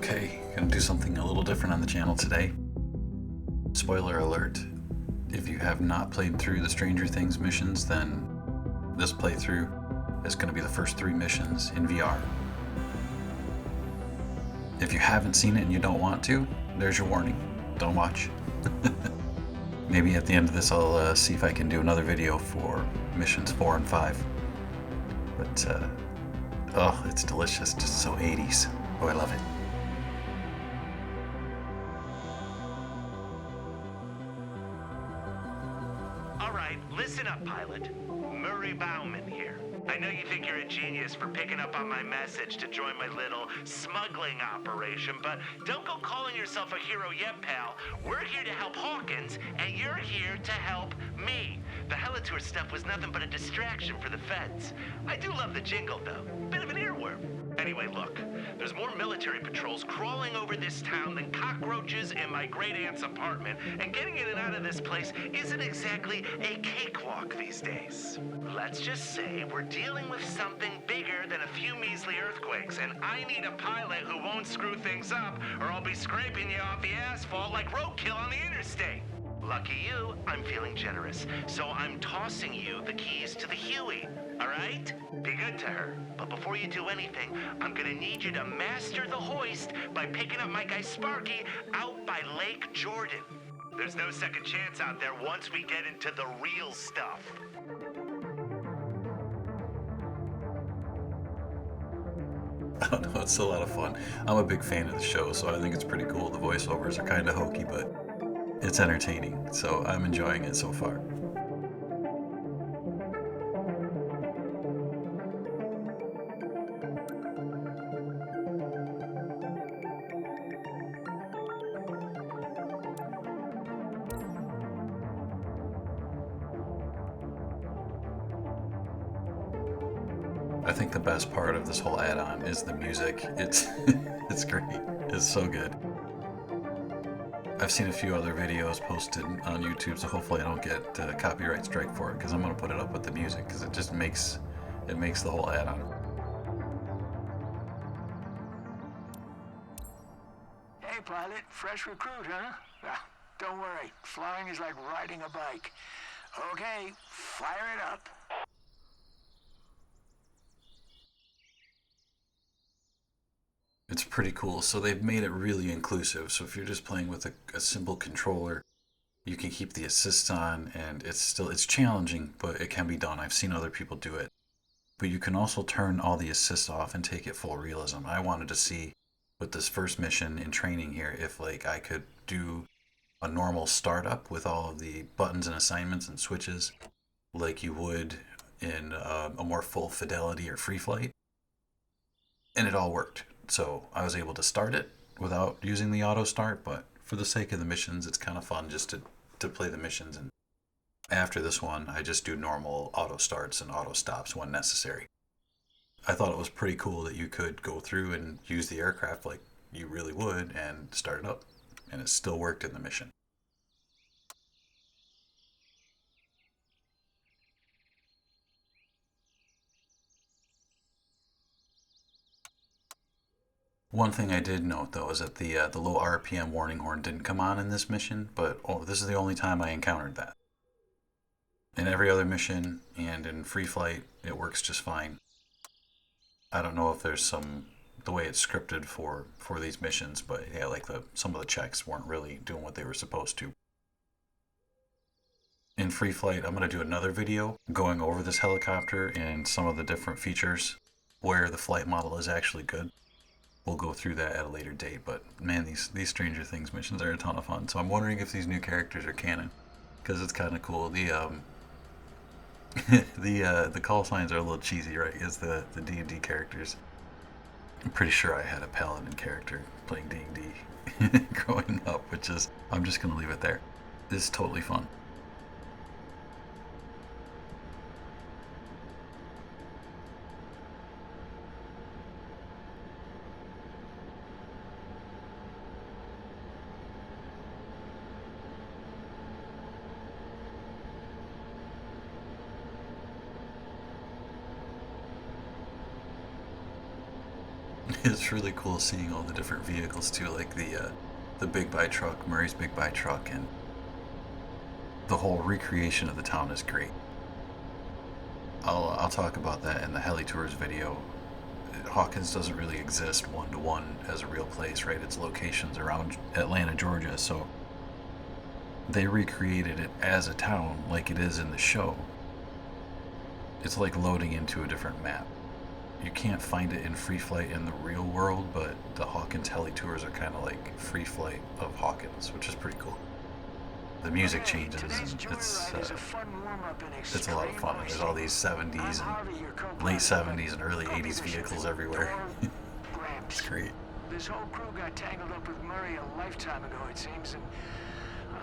Okay, gonna do something a little different on the channel today. Spoiler alert, if you have not played through the Stranger Things missions, then this playthrough is gonna be the first 3 missions in VR. If you haven't seen it and you don't want to, there's your warning. Don't watch. Maybe at the end of this I'll see if I can do another video for missions 4 and 5. But, oh, it's delicious, just so 80s. Oh, I love it. Listen up, pilot. Murray Bauman here. I know you think you're a genius for picking up on my message to join my little smuggling operation, but don't go calling yourself a hero yet, pal. We're here to help Hawkins, and you're here to help me. The Helitour stuff was nothing but a distraction for the feds. I do love the jingle, though. Bit of an earworm. Anyway, look, there's more military patrols crawling over this town than cockroaches in my great-aunt's apartment, and getting in and out of this place isn't exactly a cakewalk these days. Let's just say we're dealing with something bigger than a few measly earthquakes, and I need a pilot who won't screw things up, or I'll be scraping you off the asphalt like roadkill on the interstate. Lucky you, I'm feeling generous, so I'm tossing you the keys to the Huey, all right? Be good to her, but before you do anything, I'm gonna need you to master the hoist by picking up my guy Sparky out by Lake Jordan. There's no second chance out there once we get into the real stuff. I don't know, it's a lot of fun. I'm a big fan of the show, so I think it's pretty cool. The voiceovers are kind of hokey, but it's entertaining, so I'm enjoying it so far. I think the best part of this whole add-on is the music. It's it's great. It's so good. I've seen a few other videos posted on YouTube, so hopefully I don't get copyright strike for it, because I'm going to put it up with the music, because it just makes the whole add-on. Hey pilot, fresh recruit, huh? Don't worry, flying is like riding a bike. Okay, fire it up. It's pretty cool. So they've made it really inclusive. So if you're just playing with a simple controller, you can keep the assists on, and it's challenging, but it can be done. I've seen other people do it. But you can also turn all the assists off and take it full realism. I wanted to see with this first mission in training here if like I could do a normal startup with all of the buttons and assignments and switches like you would in a more full fidelity or free flight. And it all worked. So I was able to start it without using the auto start, but for the sake of the missions, it's kind of fun just to play the missions. And after this one, I just do normal auto starts and auto stops when necessary. I thought it was pretty cool that you could go through and use the aircraft like you really would and start it up, and it still worked in the mission. One thing I did note, though, is that the low RPM warning horn didn't come on in this mission, but this is the only time I encountered that. In every other mission and in free flight, it works just fine. I don't know if there's the way it's scripted for these missions, but yeah, like some of the checks weren't really doing what they were supposed to. In free flight, I'm going to do another video going over this helicopter and some of the different features where the flight model is actually good. We'll go through that at a later date, but man, these Stranger Things missions are a ton of fun. So I'm wondering if these new characters are canon, because it's kind of cool. The the call signs are a little cheesy, right? As the D&D characters. I'm pretty sure I had a paladin character playing D&D growing up, which is, I'm just gonna leave it there. This is totally fun. It's really cool seeing all the different vehicles too, like the big buy truck, Murray's big buy truck, and the whole recreation of the town is great. I'll talk about that in the Heli Tours video. Hawkins doesn't really exist one-to-one as a real place, right? It's locations around Atlanta, Georgia, so they recreated it as a town like it is in the show. It's like loading into a different map. You can't find it in Free Flight in the real world, but the Hawkins Heli Tours are kind of like Free Flight of Hawkins, which is pretty cool. The music changes, and it's a lot of fun. There's all these 70s and late 70s and early 80s vehicles everywhere. It's great. This whole crew got tangled up with Murray a lifetime ago, it seems, and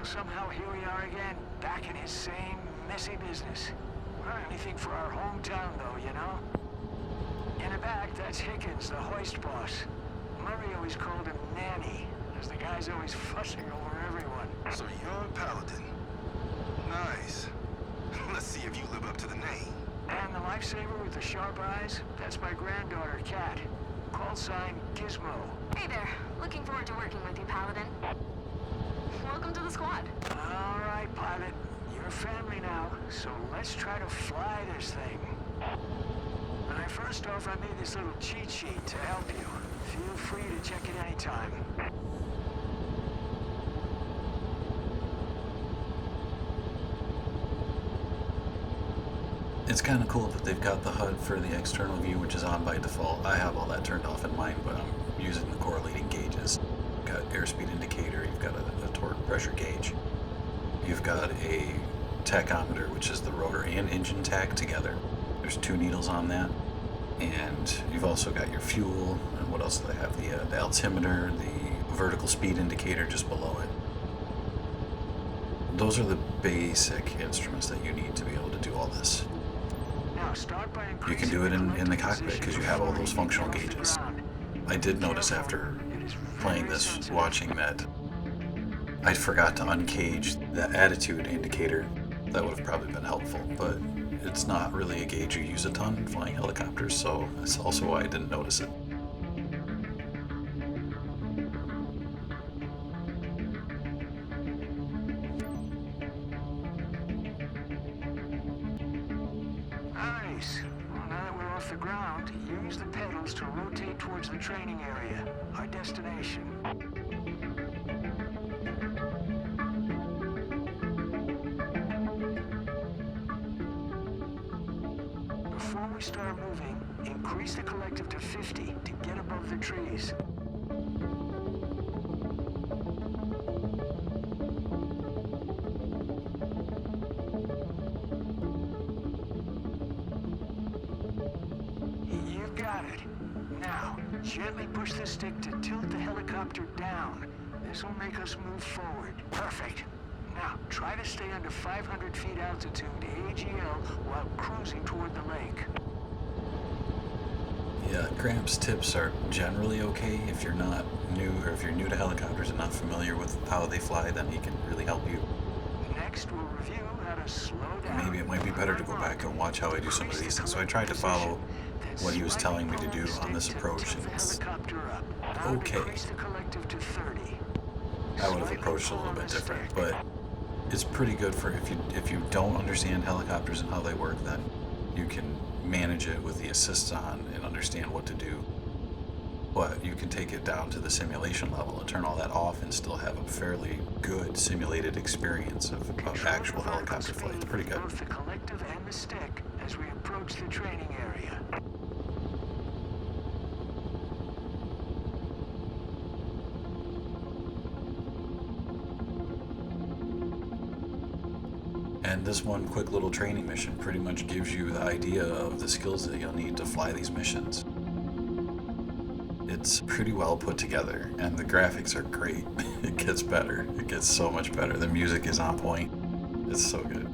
somehow here we are again, back in his same messy business. Well, anything for our hometown, though, you know? In the back, that's Hickens, the hoist boss. Murray always called him Nanny, as the guy's always fussing over everyone. So you're a paladin. Nice. Let's see if you live up to the name. And the lifesaver with the sharp eyes, that's my granddaughter, Kat. Call sign Gizmo. Hey there. Looking forward to working with you, Paladin. Welcome to the squad. All right, pilot. You're family now, so let's try to fly this thing. First off, I made this little cheat sheet to help you. Feel free to check it anytime. It's kind of cool that they've got the HUD for the external view, which is on by default. I have all that turned off in mine, but I'm using the correlating gauges. You've got airspeed indicator, you've got a torque pressure gauge. You've got a tachometer, which is the rotor and engine tach together. There's 2 needles on that. And you've also got your fuel, and what else do they have? The altimeter, the vertical speed indicator just below it. Those are the basic instruments that you need to be able to do all this. Now start by You can do it in the cockpit because you have all those functional gauges. I did notice after playing this, watching that, I forgot to uncage that attitude indicator. That would have probably been helpful, but it's not really a gauge you use a ton flying helicopters, so that's also why I didn't notice it. Nice. Well, now that we're off the ground, use the pedals to rotate towards the training area, our destination. Before we start moving, increase the collective to 50 to get above the trees. You've got it. Now, gently push the stick to tilt the helicopter down. This will make us move forward. Perfect. Now, try to stay under 500 feet altitude AGL while cruising toward the lake. Yeah, Gramps' tips are generally okay. If you're not new, or if you're new to helicopters and not familiar with how they fly, then he can really help you. Next, we'll review how to slow down. Maybe it might be better to go back and watch how I do some of these things. So I tried to follow what he was telling me to do on this approach, and it's okay. I would have approached it a little bit different, but it's pretty good for if you don't understand helicopters and how they work, then you can manage it with the assists on and understand what to do. But you can take it down to the simulation level and turn all that off and still have a fairly good simulated experience of actual helicopter flight. It's pretty good. Both the collective and the stick as we approach the training area. And this one quick little training mission pretty much gives you the idea of the skills that you'll need to fly these missions. It's pretty well put together, and the graphics are great. It gets better. It gets so much better. The music is on point. It's so good.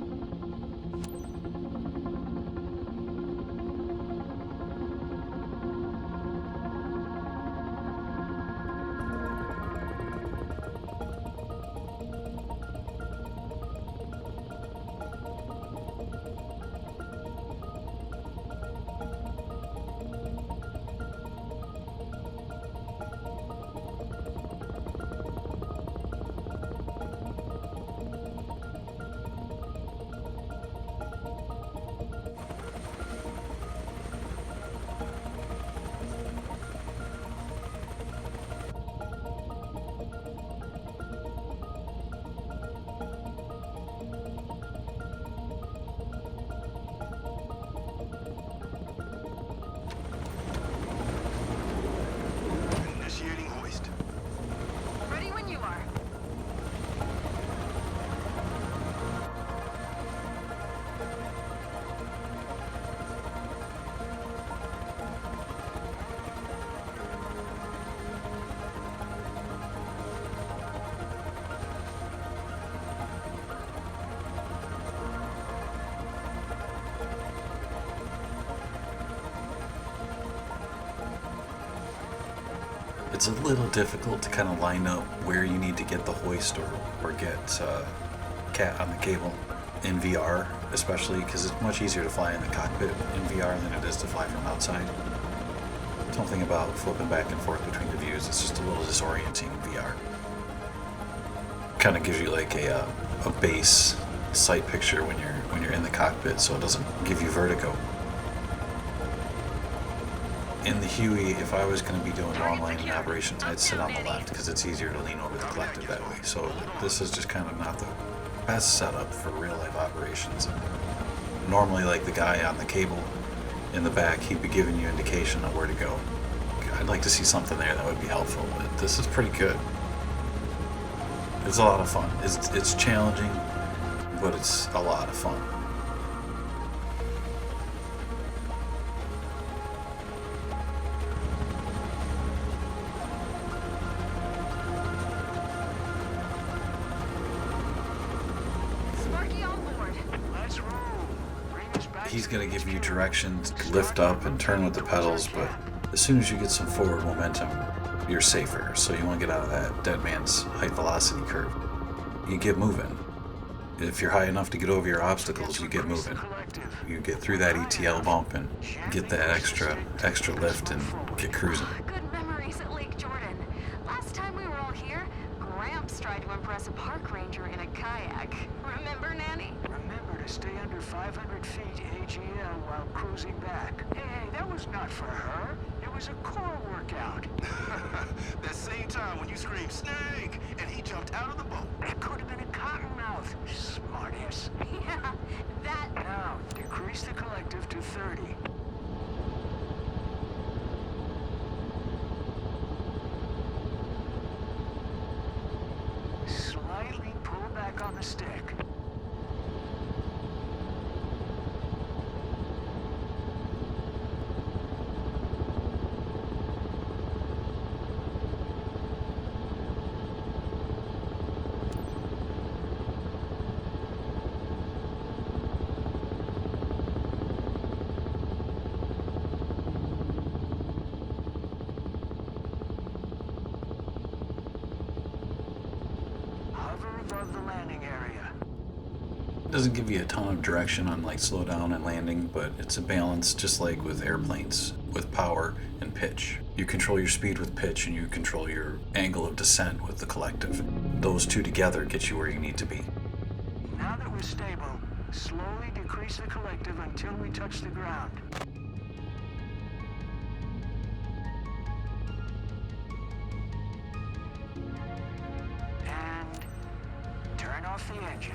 It's a little difficult to kind of line up where you need to get the hoist or get Cat on the cable in VR, especially because it's much easier to fly in the cockpit in VR than it is to fly from outside. Something about flipping back and forth between the views, it's just a little disorienting in VR. Kind of gives you like a base sight picture when you're in the cockpit, so it doesn't give you vertigo. In the Huey, if I was going to be doing long landing operations, I'd sit on the left because it's easier to lean over the collective that way. So this is just kind of not the best setup for real life operations. Normally, like the guy on the cable in the back, he'd be giving you indication on where to go. I'd like to see something there that would be helpful, but this is pretty good. It's a lot of fun. It's challenging, but it's a lot of fun. He's going to give you directions to lift up and turn with the pedals, but as soon as you get some forward momentum, you're safer. So you want to get out of that dead man's height velocity curve. You get moving. If you're high enough to get over your obstacles, you get moving. You get through that ETL bump and get that extra lift and get cruising. Good memories at Lake Jordan. Last time we were all here, Gramps tried to impress a park ranger in a kayak. Remember, Nanny? Remember to stay under 500 feet AGL while cruising back. Hey, that was not for her. It was a core workout. That same time when you screamed snake and he jumped out of the boat. It could have been a cottonmouth. Smartass. Yeah, that... Now, decrease the collective to 30. Slightly pull back on the stick. Above the landing area. It doesn't give you a ton of direction on like slow down and landing, but it's a balance just like with airplanes, with power and pitch. You control your speed with pitch and you control your angle of descent with the collective. Those two together get you where you need to be. Now that we're stable, slowly decrease the collective until we touch the ground. Turn off the engine.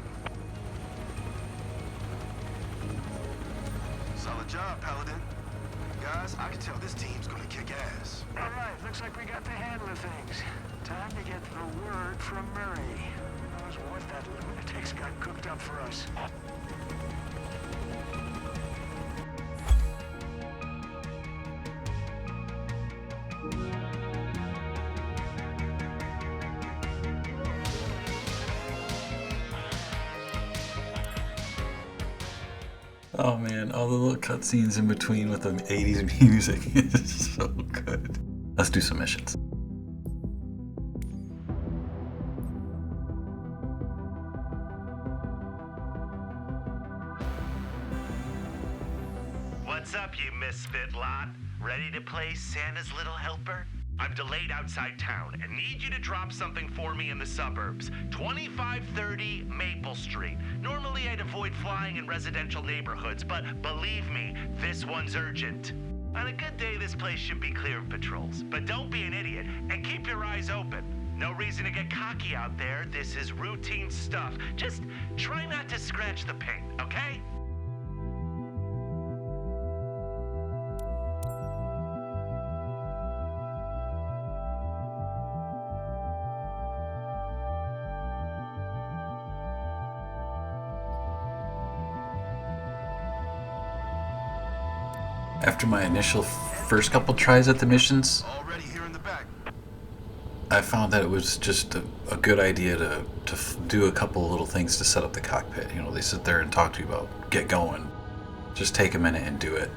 Solid job, Paladin. Guys, I can tell this team's gonna kick ass. All right, looks like we got the handle of things. Time to get the word from Murray. Who knows what that lunatic's got cooked up for us. Oh man, all the little cutscenes in between with the 80s music is so good. Let's do some missions. What's up, you misfit lot? Ready to play Santa's Little Helper? I'm delayed outside town and need you to drop something for me in the suburbs. 2530 Maple Street. Normally I'd avoid flying in residential neighborhoods, but believe me, this one's urgent. On a good day, this place should be clear of patrols. But don't be an idiot and keep your eyes open. No reason to get cocky out there. This is routine stuff. Just try not to scratch the paint, okay? After my initial first couple tries at the missions, Already here in the back. I found that it was just a good idea to do a couple little things to set up the cockpit. You know, they sit there and talk to you about get going. Just take a minute and do it.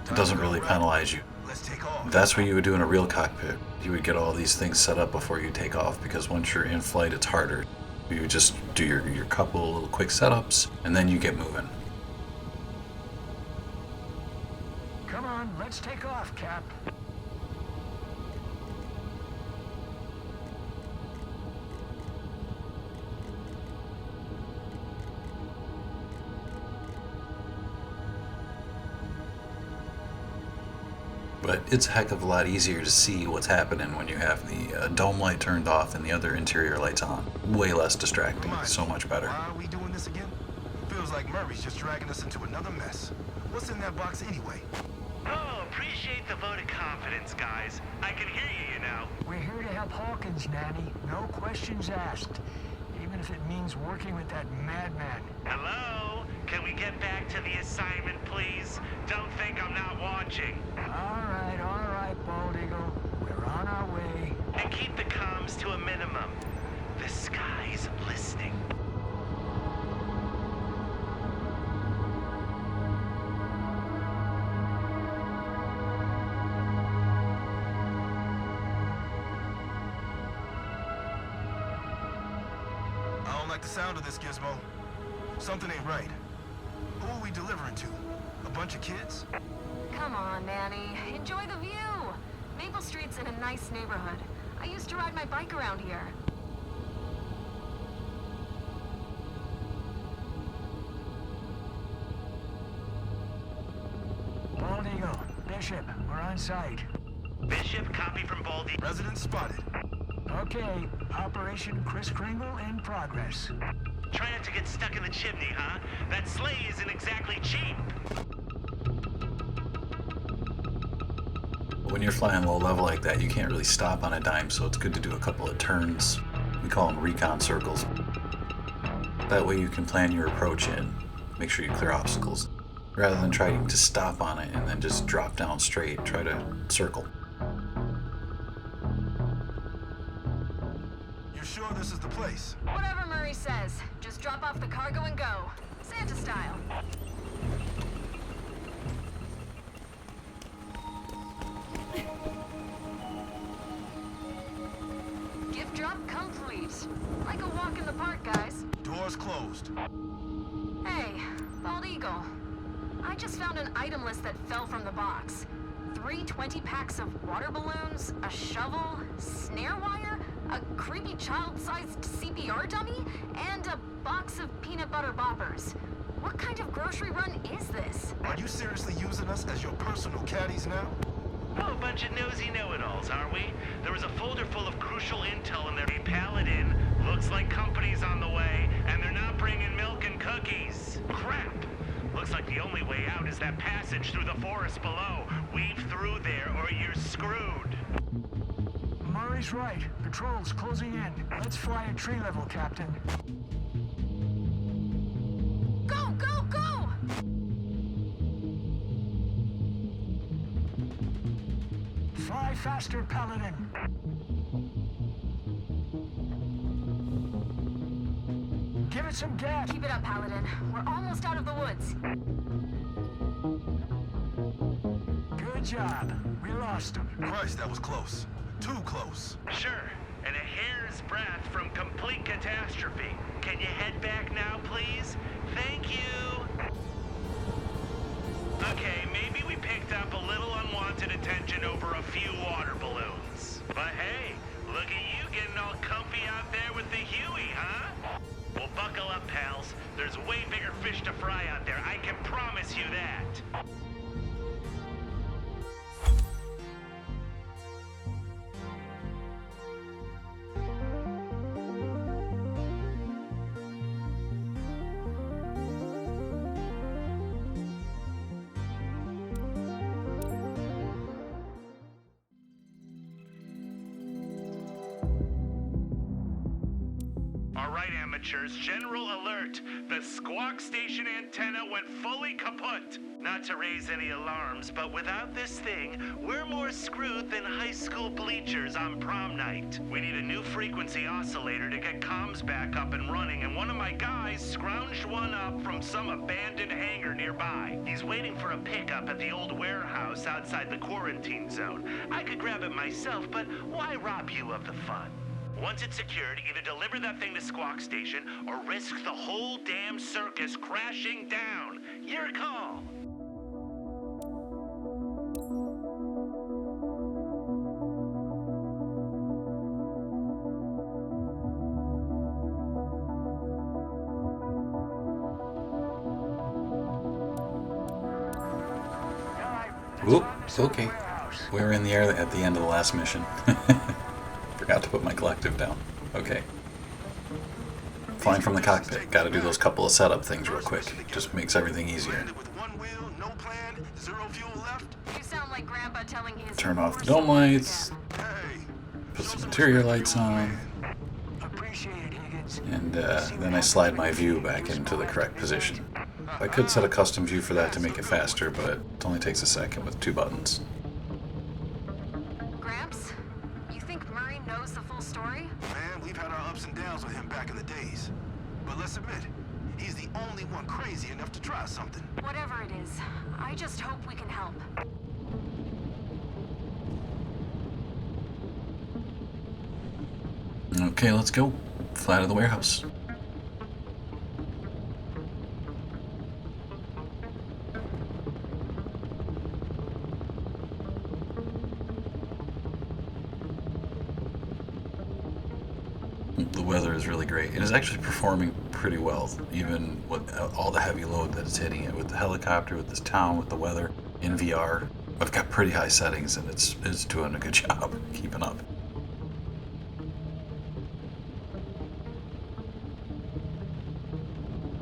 It doesn't really penalize you. let's take off. That's what you would do in a real cockpit. You would get all these things set up before you take off, because once you're in flight, it's harder. You just do your couple little quick setups, and then you get moving. Come on, let's take off, Cap. But it's a heck of a lot easier to see what's happening when you have the dome light turned off and the other interior lights on. Way less distracting. So much better. Why are we doing this again? Feels like Murray's just dragging us into another mess. What's in that box anyway? Oh, appreciate the vote of confidence, guys. I can hear you, you know. We're here to help Hawkins, Nanny. No questions asked. Even if it means working with that madman. Hello? Can we get back to the assignment, please? Don't think I'm not watching. All right, Bald Eagle. We're on our way. And keep the comms to a minimum. The sky's listening. I don't like the sound of this, Gizmo. Something ain't right. Who are we delivering to? A bunch of kids? Come on, Nanny. Enjoy the view. Maple Street's in a nice neighborhood. I used to ride my bike around here. Bald Eagle, Bishop, we're on site. Bishop, copy from Baldy. Resident spotted. Okay, Operation Kris Kringle in progress. Try not to get stuck in the chimney, huh? That sleigh isn't exactly cheap. When you're flying low level like that, you can't really stop on a dime, so it's good to do a couple of turns. We call them recon circles. That way you can plan your approach in, make sure you clear obstacles, rather than trying to stop on it and then just drop down straight. Try to circle. You sure this is the place? Whatever Murray says. Just drop off the cargo and go. Santa style. Gift drop complete. Like a walk in the park, guys. Doors closed. Hey, Bald Eagle. I just found an item list that fell from the box. 3 20-packs of water balloons, a shovel, snare wire, a creepy child-sized CPR dummy, and a box of peanut butter boppers. What kind of grocery run is this? Are you seriously using us as your personal caddies now? Oh, a bunch of nosy know-it-alls, are we? There was a folder full of crucial intel in there. A Paladin. Looks like company's on the way, and they're not bringing milk and cookies. Crap! Looks like the only way out is that passage through the forest below. Weave through there or you're screwed. Murray's right. Patrol's closing in. Let's fly at tree level, Captain. Go, go, go! Fly faster, Paladin. Give it some gas. Keep it up, Paladin. We're almost out of the woods. Good job. We lost him. Christ, that was close. Too close. Sure, and a hair's breadth from complete catastrophe. Can you head back now, please? Thank you. Okay, maybe we picked up a little unwanted attention over a few water balloons. But hey, look at you getting all comfy out there with the Huey, huh? Well, buckle up, pals. There's way bigger fish to fry out there. I can promise you that. dispatchers, general alert. The Squawk Station antenna went fully kaput. Not to raise any alarms, but without this thing, we're more screwed than high school bleachers on prom night. We need a new frequency oscillator to get comms back up and running, and one of my guys scrounged one up from some abandoned hangar nearby. He's waiting for a pickup at the old warehouse outside the quarantine zone. I could grab it myself, but why rob you of the fun? Once it's secured, either deliver that thing to Squawk Station or risk the whole damn circus crashing down. Your call. Oops, okay. We were in the air at the end of the last mission. Forgot to put my collective down. Okay. Flying from the cockpit. Gotta do those couple of setup things real quick. Just makes everything easier. You sound like Grandpa telling his Turn off the dome lights. Put some interior lights on. And then I slide my view back into the correct position. I could set a custom view for that to make it faster, but it only takes a second with 2 buttons. Gramps, you think Murray knows the full story? Man, we've had our ups and downs with him back in the days. But let's admit, he's the only one crazy enough to try something. Whatever it is, I just hope we can help. Okay, let's go. Fly to the warehouse. The weather is really great. It is actually performing pretty well, even with all the heavy load that it's hitting it. With the helicopter, with this town, with the weather, in VR. I've got pretty high settings and it's doing a good job keeping up.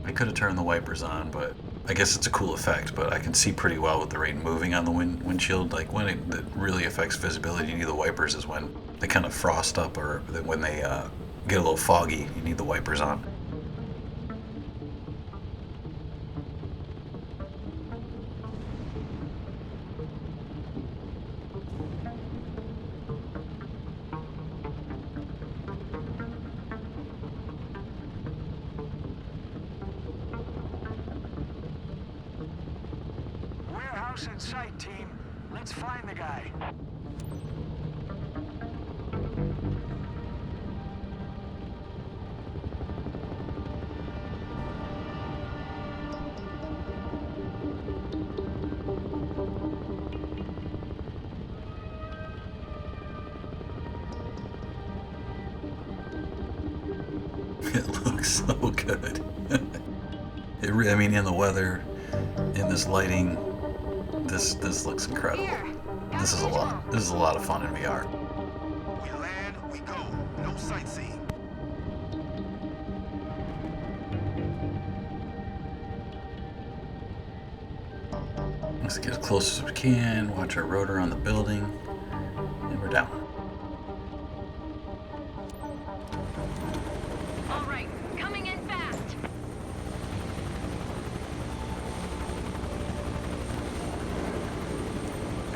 I could have turned the wipers on, but I guess it's a cool effect, but I can see pretty well with the rain moving on the windshield. Like when it really affects visibility, you need the wipers is when they kind of frost up or when they get a little foggy, you need the wipers on. Warehouse in sight, team. Let's find the guy. It looks so good. I mean, in the weather, in this lighting, this looks incredible. This is a lot. This is a lot of fun in VR. We land, we go. No sightseeing. Let's get as close as we can. Watch our rotor on the building, and we're down. All right, coming in fast.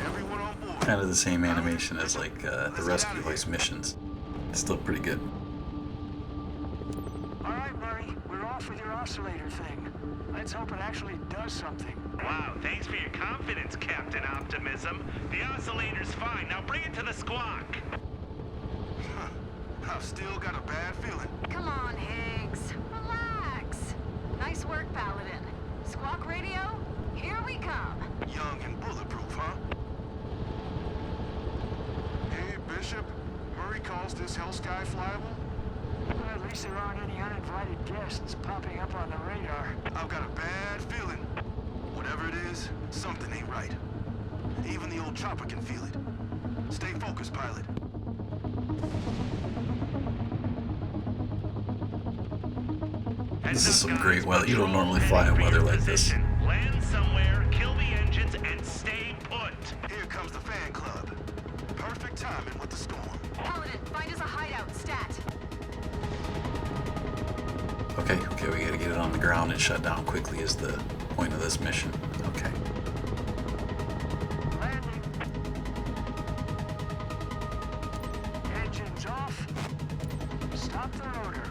Everyone on board. Kind of the same animation as like the rescue hoist missions. It's still pretty good. All right, Murray. We're off with your oscillator thing. Let's hope it actually does something. Wow, thanks for your confidence, Captain Optimism. The oscillator's fine. Now bring it to the squawk. I've still got a bad feeling. Come on, Higgs. Relax. Nice work, Paladin. Squawk radio, here we come. Young and bulletproof, huh? Hey, Bishop. Murray calls this Hell Sky flyable? Well, at least there aren't any uninvited guests popping up on the radar. I've got a bad feeling. Whatever it is, something ain't right. Even the old chopper can feel it. Stay focused, pilot. This is some great weather. You don't normally fly in weather like this. Land somewhere, kill the engines, and stay put. Here comes the fan club. Perfect timing with the storm. Paladin, find us a hideout, stat. ground and shut down quickly is the point of this mission. Okay. Landing. Engines off. Stop the rotor.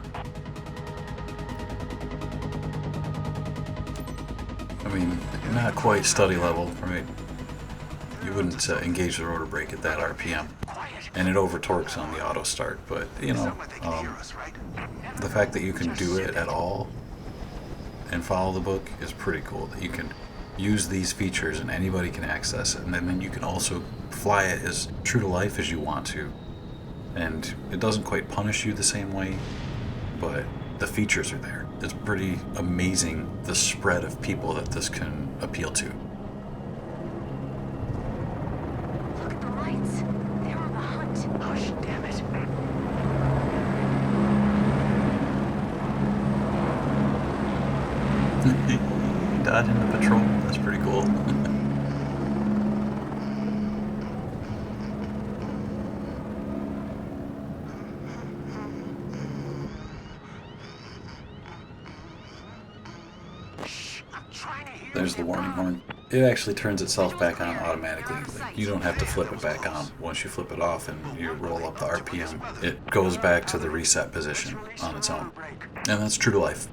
I mean, not quite study level, right? You wouldn't engage the rotor brake at that RPM. And it over torques on the auto start, but you know, the fact that you can do it at all and follow the book is pretty cool. That you can use these features and anybody can access it, and then you can also fly it as true to life as you want to. And it doesn't quite punish you the same way, but the features are there. It's pretty amazing the spread of people that this can appeal to. Look at the lights. They're on the hunt. Hush, damn it. Dodging the patrol, that's pretty cool. There's the warning horn. It actually turns itself back on automatically. Like, you don't have to flip it back on. Once you flip it off and you roll up the RPM, it goes back to the reset position on its own. And that's true to life.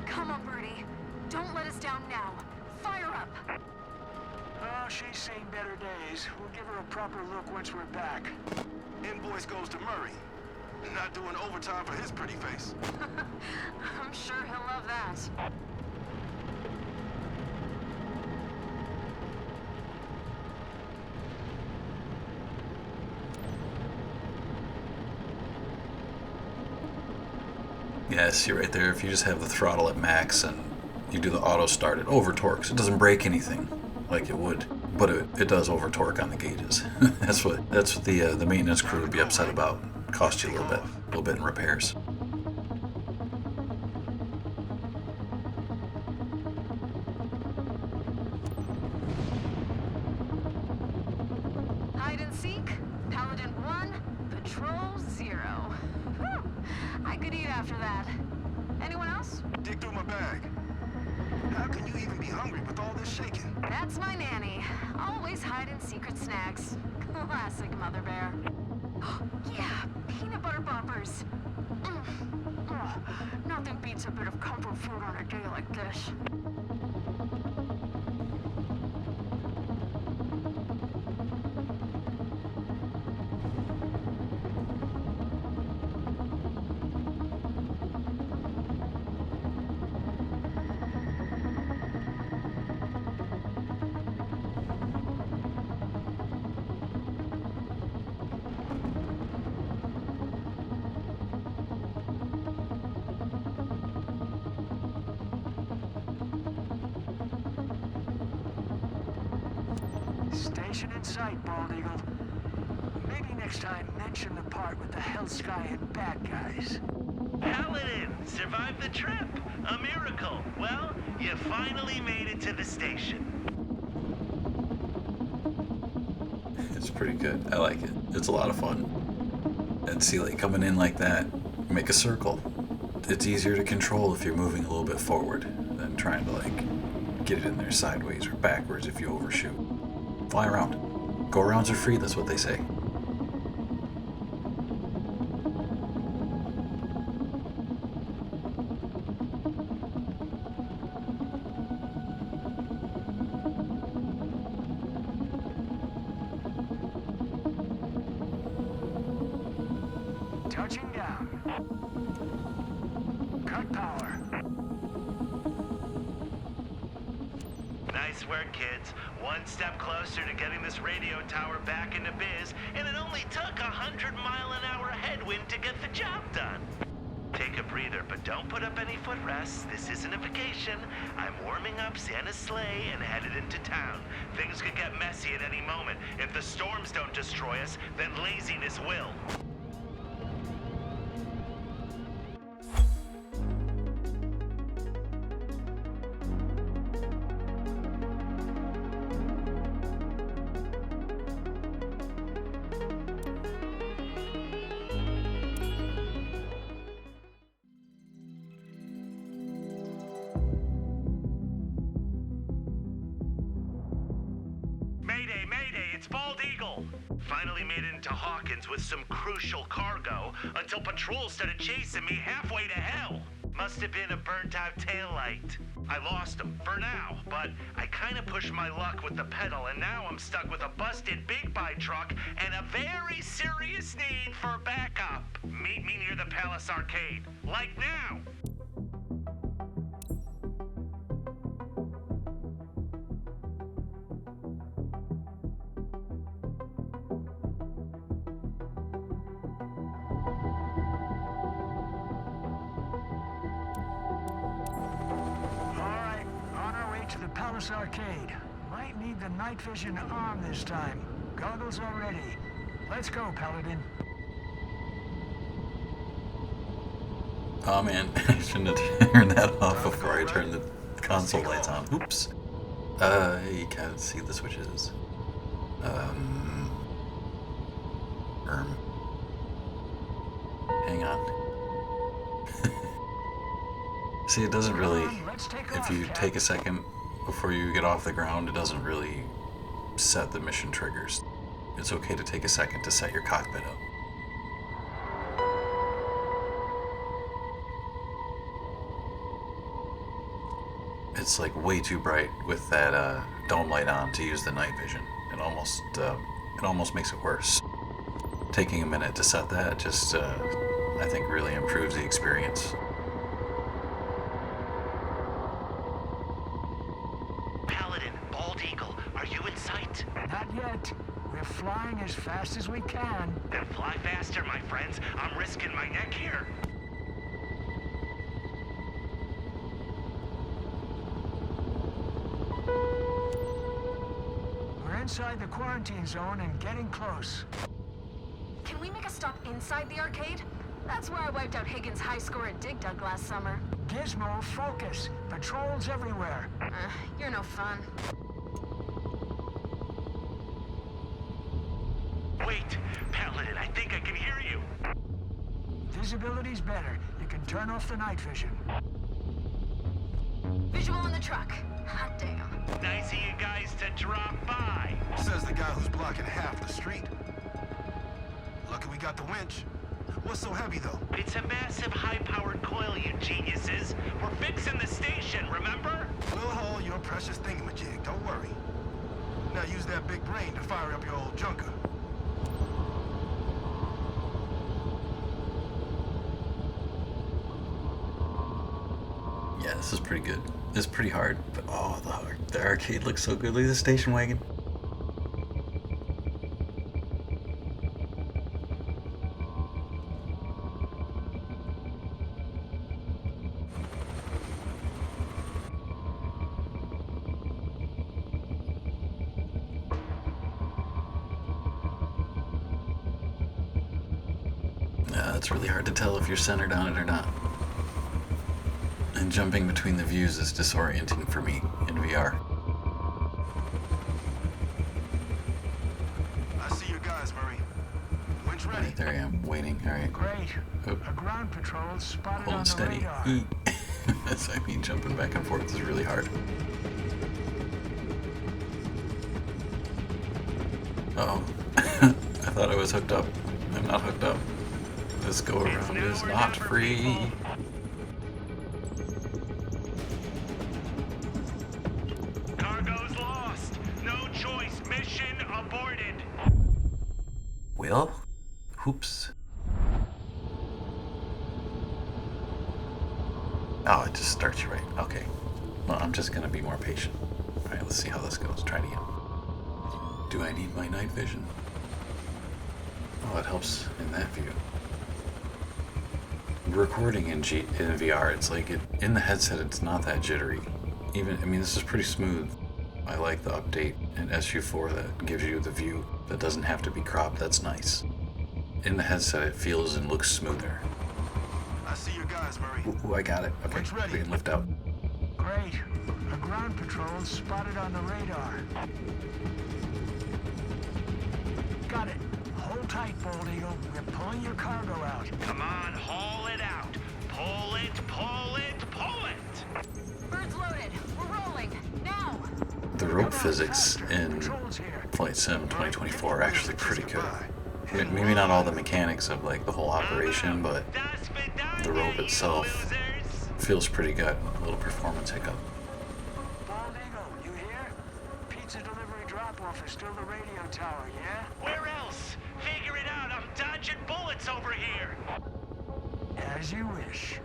Come on, Birdie. Don't let us down now. Fire up. Oh, she's seen better days. We'll give her a proper look once we're back. Invoice goes to Murray. Not doing overtime for his pretty face. I'm sure he'll love that. Yeah, see right there, if you just have the throttle at max and you do the auto start, it over torques. It doesn't break anything like it would, but it does over torque on the gauges. that's what the maintenance crew would be upset about. Cost you a little bit in repairs. Hide and seek. Paladin 1. Patrol 0. Whew. I could eat after that. Anyone else? Dig through my bag. How can you even be hungry with all this shaking? That's my nanny. Always hiding secret snacks. Classic mother bear. Yeah, peanut butter poppers. Oh, nothing beats a bit of comfort food on a day like this. Station in sight, Bald Eagle. Maybe next time mention the part with the Hell Sky and bad guys. Paladin, survived the trip. A miracle. Well, you finally made it to the station. It's pretty good. I like it. It's a lot of fun. And see, like, coming in like that, make a circle. It's easier to control if you're moving a little bit forward than trying to, like, get it in there sideways or backwards if you overshoot. Fly around. Go arounds are free, that's what they say. Touching down. Cut power. Nice work, kids. One step closer to getting this radio tower back into biz, and it only took 100-mile-an-hour headwind to get the job done. Take a breather, but don't put up any footrests. This isn't a vacation. I'm warming up Santa's sleigh and headed into town. Things could get messy at any moment. If the storms don't destroy us, then laziness will. finally made it into Hawkins with some crucial cargo until patrol started chasing me halfway to hell. Must have been a burnt-out taillight. I lost him for now, but I kind of pushed my luck with the pedal, and now I'm stuck with a busted big buy truck and a very serious need for backup. Meet me near the Palace Arcade, like now. Palace Arcade. Might need the night vision on this time. Goggles are ready. Let's go, Paladin. Oh man, I shouldn't have turned that off before I turned the console lights on. Oops. You can't see the switches. Hang on. See, it doesn't really, if you take a second before you get off the ground, it doesn't really set the mission triggers. It's okay to take a second to set your cockpit up. It's like way too bright with that dome light on to use the night vision. It almost makes it worse. Taking a minute to set that just, I think, really improves the experience. Not yet. We're flying as fast as we can. Then fly faster, my friends. I'm risking my neck here. We're inside the quarantine zone and getting close. Can we make a stop inside the arcade? That's where I wiped out Higgins' high score at Dig Dug last summer. Gizmo, focus. Patrols everywhere. You're no fun. Wait, Paladin, I think I can hear you. Visibility's better. You can turn off the night vision. Visual on the truck. Hot damn. Nice of you guys to drop by. Says the guy who's blocking half the street. Lucky we got the winch. What's so heavy, though? It's a massive high-powered coil, you geniuses. We're fixing the station, remember? We'll haul your precious thingamajig, don't worry. Now use that big brain to fire up your old junker. Yeah, this is pretty good. It's pretty hard, but oh, the arcade looks so good. Look at the station wagon. It's really hard to tell if you're centered on it or not. And jumping between the views is disorienting for me in VR. I see your guys, Murray. Winch ready. Right, there I am, waiting. All right. Great. Oh. A ground patrol spotted on Hold the steady. radar. That's, I mean, jumping back and forth is really hard. Uh-oh. I thought I was hooked up. I'm not hooked up. This go around is not free. Cargo's lost. No choice. Mission aborted. Well, oops. Oh, it just starts you right. Okay. Well, I'm just gonna be more patient. Alright, let's see how this goes. Try it again. Do I need my night vision? Oh, it helps in that view. Recording in VR, it's like in the headset, it's not that jittery. I mean, this is pretty smooth. I like the update in SU4 that gives you the view that doesn't have to be cropped. That's nice. In the headset, it feels and looks smoother. I see your guys, Murray. Ooh, I got it. Okay, Winch ready. we can lift out. Great. A ground patrol spotted on the radar. Got it. Hold tight, Bald Eagle. We're pulling your cargo out. Come on, haul it out. Pull it, pull it, pull it. Birds loaded. We're rolling. Now. The rope physics in Flight Sim 2024 are actually pretty good. Maybe not all the mechanics of like the whole operation, but the rope itself feels pretty good. A little performance hiccup. Bald Eagle, you here? Pizza delivery drop-off is still the radio tower, yeah? Where else? Figure it out. I'm dodging bullets over here. As you wish.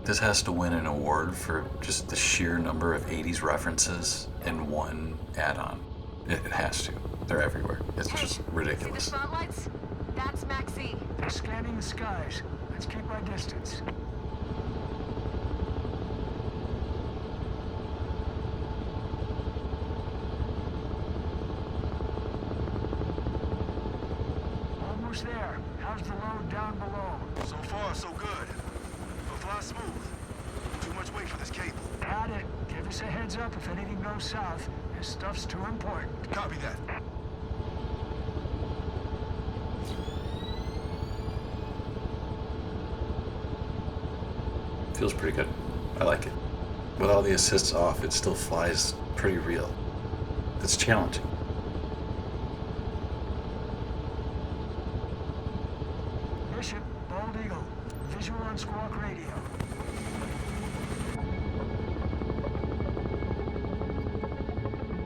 This has to win an award for just the sheer number of 80s references in one add-on. It has to. They're everywhere. It's just See the ridiculous. spotlights? That's Maxie. They're scanning the skies. Let's keep our distance. Almost there. How's the load down below? So far, so good. But fly smooth. Too much weight for this cable. Got it. Give us a heads up if anything goes south. This stuff's too important. Copy that. Feels pretty good. I like it. With all the assists off, it still flies pretty real. It's challenging. Bishop, Bald Eagle. Visual on Squawk Radio.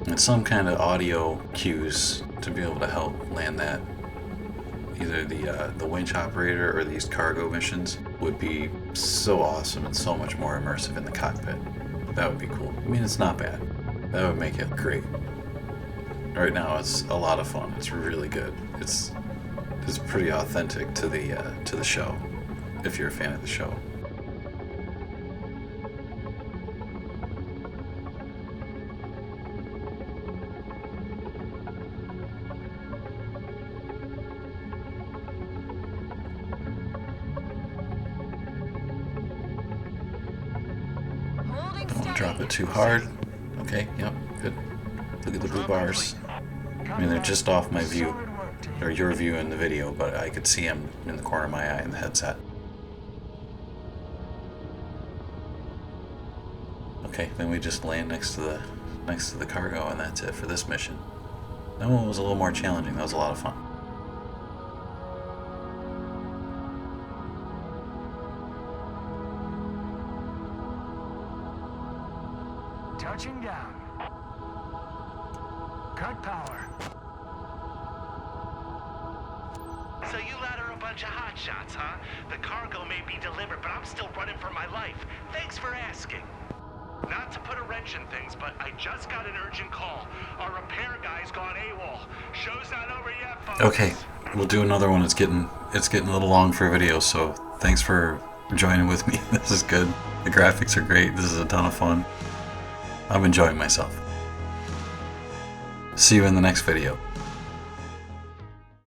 And some kind of audio cues to be able to help land that. Either the winch operator or these cargo missions would be so awesome and so much more immersive in the cockpit. That would be cool. I mean, it's not bad. That would make it great. Right now, it's a lot of fun. It's really good. It's pretty authentic to the show, if you're a fan of the show. Holding Don't steady. drop it too hard. Okay, yep, good. Look at the blue bars. I mean, they're just off my view, Solid work, team. or your view in the video, but I could see them in the corner of my eye in the headset. Okay, then we just land next to the cargo, and that's it for this mission. That one was a little more challenging. That was a lot of fun. Touching down. Cut power. So you lad are a bunch of hotshots, huh? The cargo may be delivered, but I'm still running for my life. Thanks for asking. Not to put a wrench in things, but I just got an urgent call. Our repair guy's gone AWOL. Show's not over yet, folks. Okay, we'll do another one. It's getting a little long for a video, so thanks for joining with me. This is good. The graphics are great. This is a ton of fun. I'm enjoying myself. See you in the next video.